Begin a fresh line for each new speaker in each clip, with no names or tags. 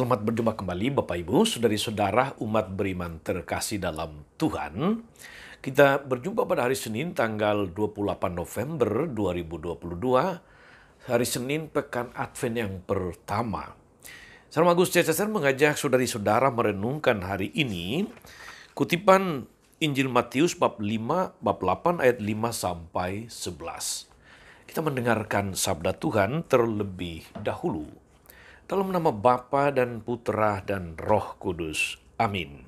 Selamat berjumpa kembali Bapak Ibu, saudari-saudara umat beriman terkasih dalam Tuhan. Kita berjumpa pada hari Senin tanggal 28 November 2022, hari Senin pekan Advent yang pertama. Salam Agus Cesar mengajak saudari-saudara merenungkan hari ini kutipan Injil Matius bab 5, bab 8 ayat 5 sampai 11. Kita mendengarkan sabda Tuhan terlebih dahulu. Dalam nama Bapa dan Putra dan Roh Kudus. Amin.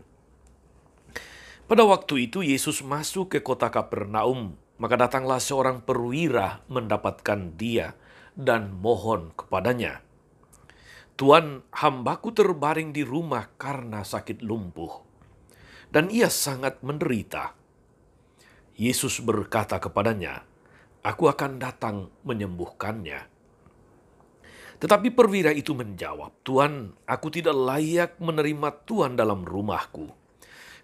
Pada waktu itu Yesus masuk ke kota Kapernaum, maka datanglah seorang perwira mendapatkan dia dan mohon kepadanya, "Tuan, hambaku terbaring di rumah karena sakit lumpuh, dan ia sangat menderita." Yesus berkata kepadanya, "Aku akan datang menyembuhkannya." Tetapi perwira itu menjawab, "Tuan, aku tidak layak menerima Tuan dalam rumahku.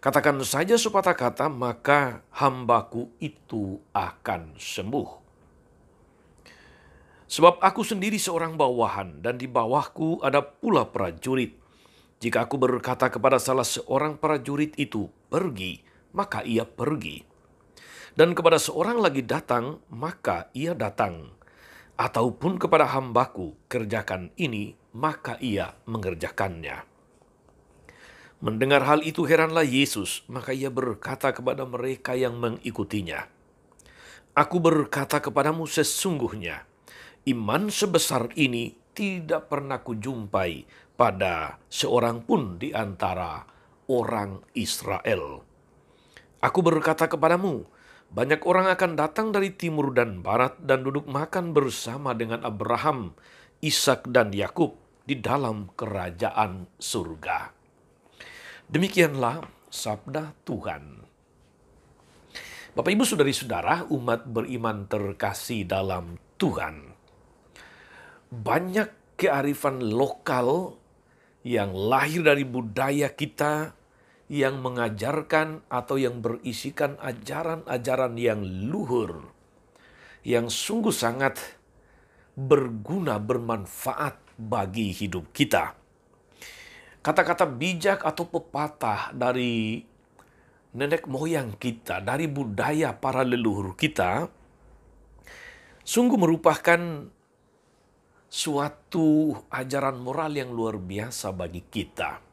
Katakan saja sepatah kata, maka hambaku itu akan sembuh. Sebab aku sendiri seorang bawahan, dan di bawahku ada pula prajurit. Jika aku berkata kepada salah seorang prajurit itu, 'Pergi,' maka ia pergi. Dan kepada seorang lagi datang, maka ia datang. Ataupun kepada hambaku, 'Kerjakan ini,' maka ia mengerjakannya." Mendengar hal itu heranlah Yesus, maka ia berkata kepada mereka yang mengikutinya, "Aku berkata kepadamu sesungguhnya, iman sebesar ini tidak pernah kujumpai pada seorang pun di antara orang Israel. Aku berkata kepadamu, banyak orang akan datang dari timur dan barat dan duduk makan bersama dengan Abraham, Ishak dan Yakub di dalam kerajaan surga." Demikianlah sabda Tuhan. Bapak Ibu saudari-saudara umat beriman terkasih dalam Tuhan. Banyak kearifan lokal yang lahir dari budaya kita yang mengajarkan atau yang berisikan ajaran-ajaran yang luhur, yang sungguh sangat berguna, bermanfaat bagi hidup kita. Kata-kata bijak atau pepatah dari nenek moyang kita, dari budaya para leluhur kita, sungguh merupakan suatu ajaran moral yang luar biasa bagi kita.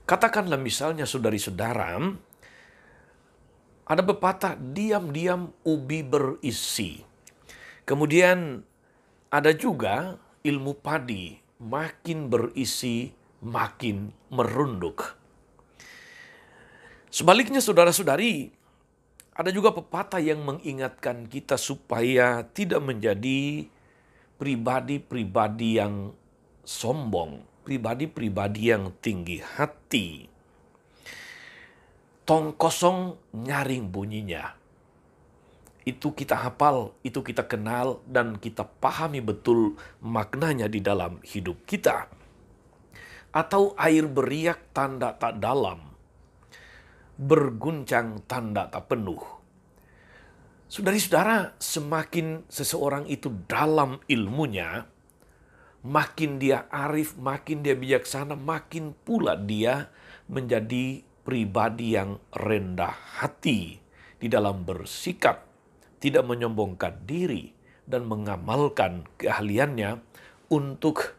Katakanlah misalnya saudari-saudara, ada pepatah, diam-diam ubi berisi. Kemudian ada juga ilmu padi, makin berisi makin merunduk. Sebaliknya saudara-saudari, ada juga pepatah yang mengingatkan kita supaya tidak menjadi pribadi-pribadi yang sombong, pribadi-pribadi yang tinggi hati. Tong kosong nyaring bunyinya. Itu kita hafal, itu kita kenal, dan kita pahami betul maknanya di dalam hidup kita. Atau air beriak tanda tak dalam, berguncang tanda tak penuh. Saudari-saudara, semakin seseorang itu dalam ilmunya, makin dia arif, makin dia bijaksana, makin pula dia menjadi pribadi yang rendah hati di dalam bersikap, tidak menyombongkan diri, dan mengamalkan keahliannya untuk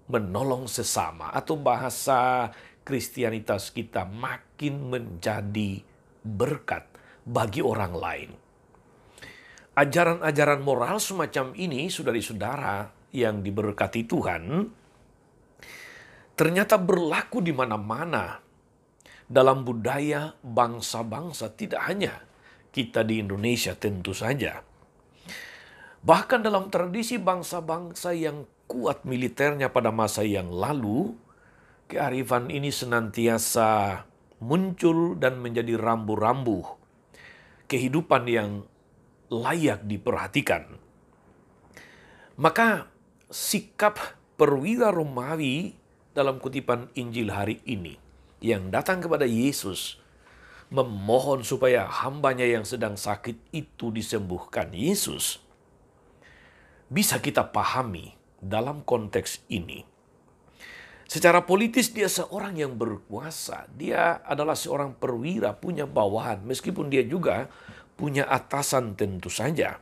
menolong sesama, atau bahasa Kristianitas kita makin menjadi berkat bagi orang lain. Ajaran-ajaran moral semacam ini, saudari-saudara yang diberkati Tuhan, ternyata berlaku di mana-mana dalam budaya bangsa-bangsa, tidak hanya kita di Indonesia tentu saja. Bahkan dalam tradisi bangsa-bangsa yang kuat militernya pada masa yang lalu, kearifan ini senantiasa muncul dan menjadi rambu-rambu kehidupan yang layak diperhatikan. Maka sikap perwira Romawi dalam kutipan Injil hari ini yang datang kepada Yesus memohon supaya hambanya yang sedang sakit itu disembuhkan Yesus, bisa kita pahami dalam konteks ini. Secara politis dia seorang yang berkuasa. Dia adalah seorang perwira, punya bawahan. Meskipun dia juga punya atasan tentu saja.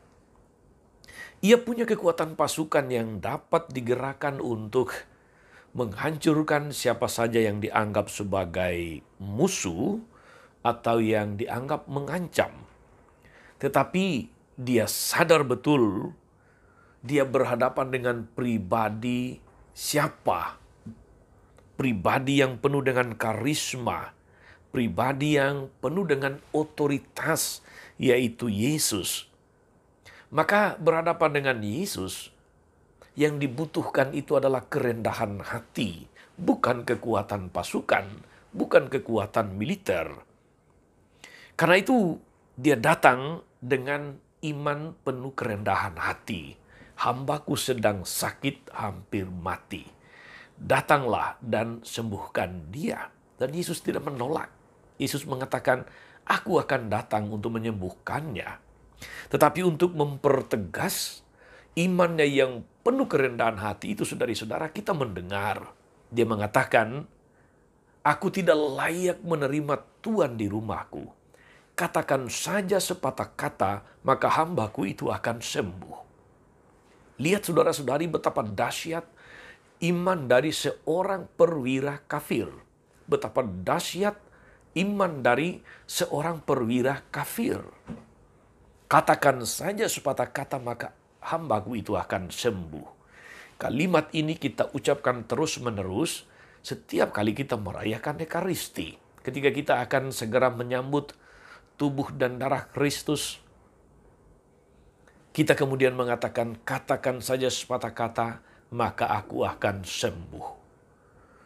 Ia punya kekuatan pasukan yang dapat digerakkan untuk menghancurkan siapa saja yang dianggap sebagai musuh atau yang dianggap mengancam. Tetapi dia sadar betul dia berhadapan dengan pribadi siapa? Pribadi yang penuh dengan karisma, pribadi yang penuh dengan otoritas, yaitu Yesus. Maka berhadapan dengan Yesus, yang dibutuhkan itu adalah kerendahan hati, bukan kekuatan pasukan, bukan kekuatan militer. Karena itu dia datang dengan iman penuh kerendahan hati. Hambaku sedang sakit hampir mati. Datanglah dan sembuhkan dia. Dan Yesus tidak menolak. Yesus mengatakan, aku akan datang untuk menyembuhkannya. Tetapi untuk mempertegas imannya yang penuh kerendahan hati itu, saudara-saudara, kita mendengar. Dia mengatakan, aku tidak layak menerima Tuhan di rumahku. Katakan saja sepatah kata, maka hambaku itu akan sembuh. Lihat saudara-saudari betapa dahsyat iman dari seorang perwira kafir. Betapa dahsyat iman dari seorang perwira kafir. Katakan saja sepatah kata, maka hambaku itu akan sembuh. Kalimat ini kita ucapkan terus-menerus setiap kali kita merayakan Ekaristi. Ketika kita akan segera menyambut tubuh dan darah Kristus, kita kemudian mengatakan, katakan saja sepatah kata, maka aku akan sembuh.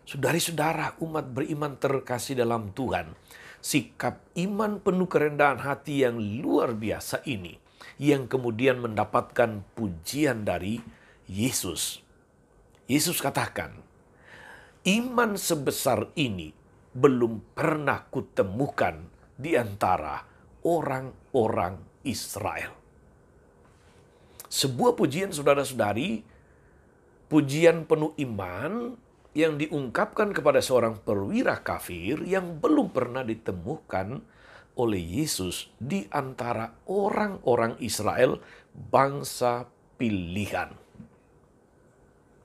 Saudari-saudara, umat beriman terkasih dalam Tuhan, sikap iman penuh kerendahan hati yang luar biasa ini, yang kemudian mendapatkan pujian dari Yesus. Yesus katakan, iman sebesar ini belum pernah kutemukan di antara orang-orang Israel. Sebuah pujian, saudara-saudari, pujian penuh iman yang diungkapkan kepada seorang perwira kafir yang belum pernah ditemukan oleh Yesus di antara orang-orang Israel, bangsa pilihan.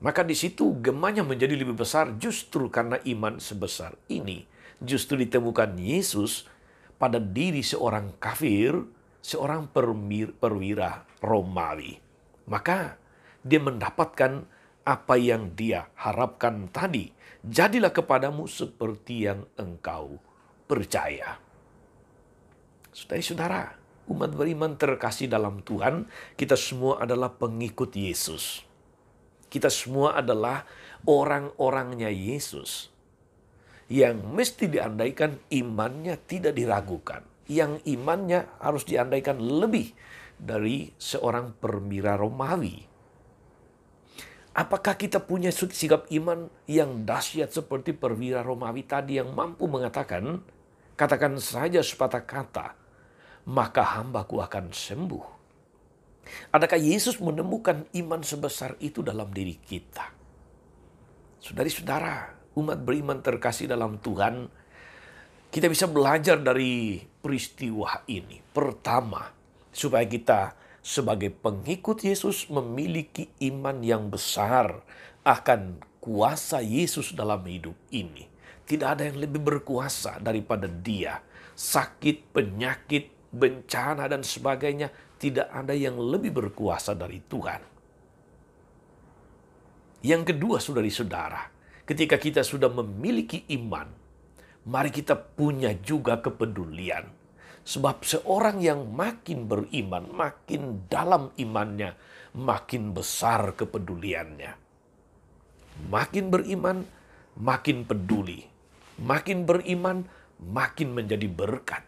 Maka di situ gemanya menjadi lebih besar justru karena iman sebesar ini. Justru ditemukan Yesus pada diri seorang kafir, seorang perwira Romawi. Maka dia mendapatkan apa yang dia harapkan tadi. Jadilah kepadamu seperti yang engkau percaya. Saudara-saudara, umat beriman terkasih dalam Tuhan, kita semua adalah pengikut Yesus. Kita semua adalah orang-orangnya Yesus. Yang mesti diandaikan imannya tidak diragukan. Yang imannya harus diandaikan lebih dari seorang perwira Romawi. Apakah kita punya sikap iman yang dahsyat seperti perwira Romawi tadi yang mampu mengatakan, katakan saja sepatah kata, maka hambaku akan sembuh. Adakah Yesus menemukan iman sebesar itu dalam diri kita? Saudari-saudara, umat beriman terkasih dalam Tuhan, kita bisa belajar dari peristiwa ini. Pertama, supaya kita sebagai pengikut Yesus memiliki iman yang besar akan kuasa Yesus dalam hidup ini. Tidak ada yang lebih berkuasa daripada Dia. Sakit, penyakit, bencana, dan sebagainya, tidak ada yang lebih berkuasa dari Tuhan. Yang kedua, saudari-saudara, ketika kita sudah memiliki iman, mari kita punya juga kepedulian. Sebab seorang yang makin beriman, makin dalam imannya, makin besar kepeduliannya. Makin beriman, makin peduli. Makin beriman, makin menjadi berkat.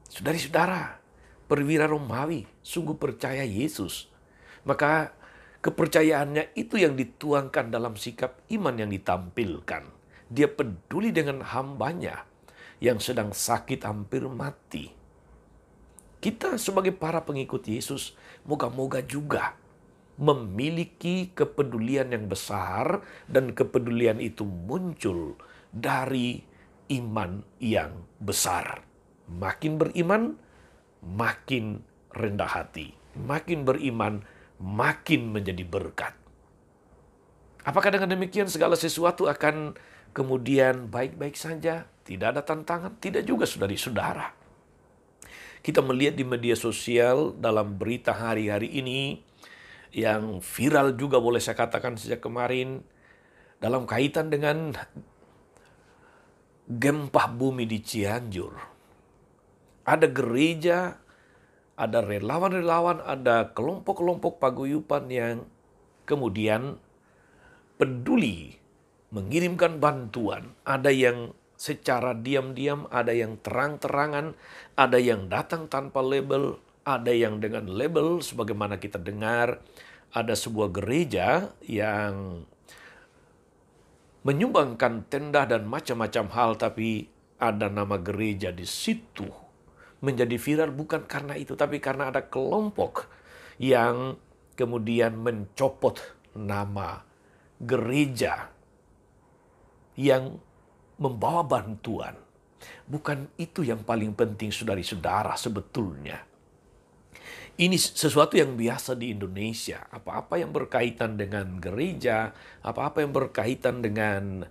Saudari-saudara, perwira Romawi sungguh percaya Yesus. Maka kepercayaannya itu yang dituangkan dalam sikap iman yang ditampilkan. Dia peduli dengan hambanya yang sedang sakit hampir mati. Kita sebagai para pengikut Yesus, moga-moga juga memiliki kepedulian yang besar, dan kepedulian itu muncul dari iman yang besar. Makin beriman, makin rendah hati. Makin beriman, makin menjadi berkat. Apakah dengan demikian segala sesuatu akan kemudian baik-baik saja? Tidak ada tantangan? Tidak juga, saudari-saudara. Kita melihat di media sosial dalam berita hari-hari ini yang viral juga boleh saya katakan sejak kemarin dalam kaitan dengan gempa bumi di Cianjur. Ada gereja, ada relawan-relawan, ada kelompok-kelompok paguyuban yang kemudian peduli mengirimkan bantuan. Ada yang secara diam-diam, ada yang terang-terangan, ada yang datang tanpa label, ada yang dengan label sebagaimana kita dengar. Ada sebuah gereja yang menyumbangkan tenda dan macam-macam hal, tapi ada nama gereja di situ. Menjadi viral bukan karena itu, tapi karena ada kelompok yang kemudian mencopot nama gereja yang membawa bantuan. Bukan itu yang paling penting, saudari-saudara, sebetulnya. Ini sesuatu yang biasa di Indonesia. Apa-apa yang berkaitan dengan gereja, apa-apa yang berkaitan dengan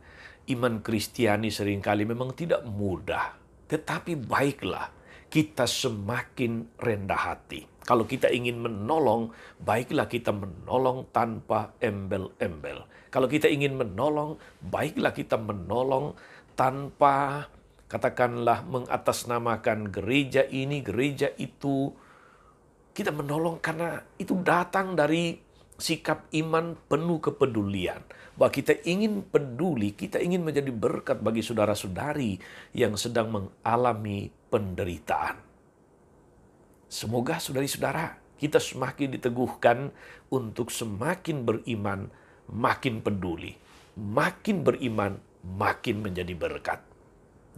iman Kristiani seringkali memang tidak mudah. Tetapi baiklah kita semakin rendah hati. Kalau kita ingin menolong, baiklah kita menolong tanpa embel-embel. Kalau kita ingin menolong, baiklah kita menolong tanpa katakanlah mengatasnamakan gereja ini, gereja itu. Kita menolong karena itu datang dari sikap iman penuh kepedulian. Bahwa kita ingin peduli, kita ingin menjadi berkat bagi saudara-saudari yang sedang mengalami penderitaan. Semoga saudari-saudara kita semakin diteguhkan untuk semakin beriman, makin peduli. Makin beriman, makin menjadi berkat.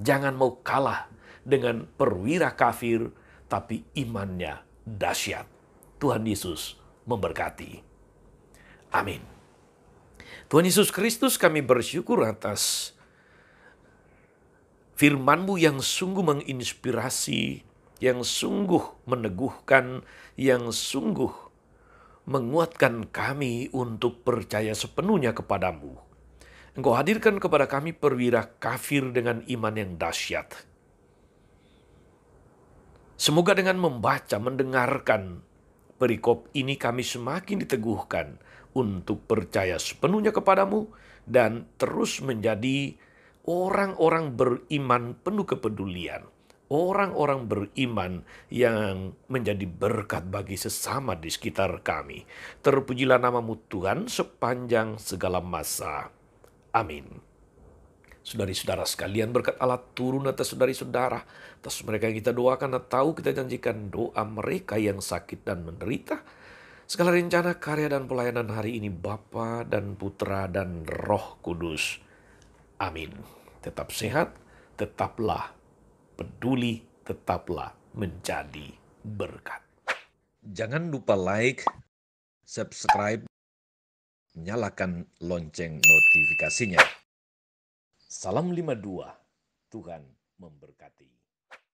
Jangan mau kalah dengan perwira kafir, tapi imannya dahsyat. Tuhan Yesus memberkati. Amin. Tuhan Yesus Kristus, kami bersyukur atas firman-Mu yang sungguh menginspirasi, yang sungguh meneguhkan, yang sungguh menguatkan kami untuk percaya sepenuhnya kepadamu. Engkau hadirkan kepada kami perwira kafir dengan iman yang dahsyat. Semoga dengan membaca, mendengarkan perikop ini kami semakin diteguhkan untuk percaya sepenuhnya kepadamu dan terus menjadi orang-orang beriman penuh kepedulian. Orang-orang beriman yang menjadi berkat bagi sesama di sekitar kami. Terpujilah nama-Mu Tuhan sepanjang segala masa. Amin. Saudari-saudara sekalian, berkat Allah turun atas saudari-saudara, atas mereka yang kita doakan atau kita janjikan doa mereka yang sakit dan menderita. Segala rencana, karya, dan pelayanan hari ini Bapa dan Putra dan Roh Kudus. Amin. Tetap sehat, tetaplah peduli, tetaplah menjadi berkat. Jangan lupa like, subscribe, nyalakan lonceng notifikasinya. Salam 52, Tuhan memberkati.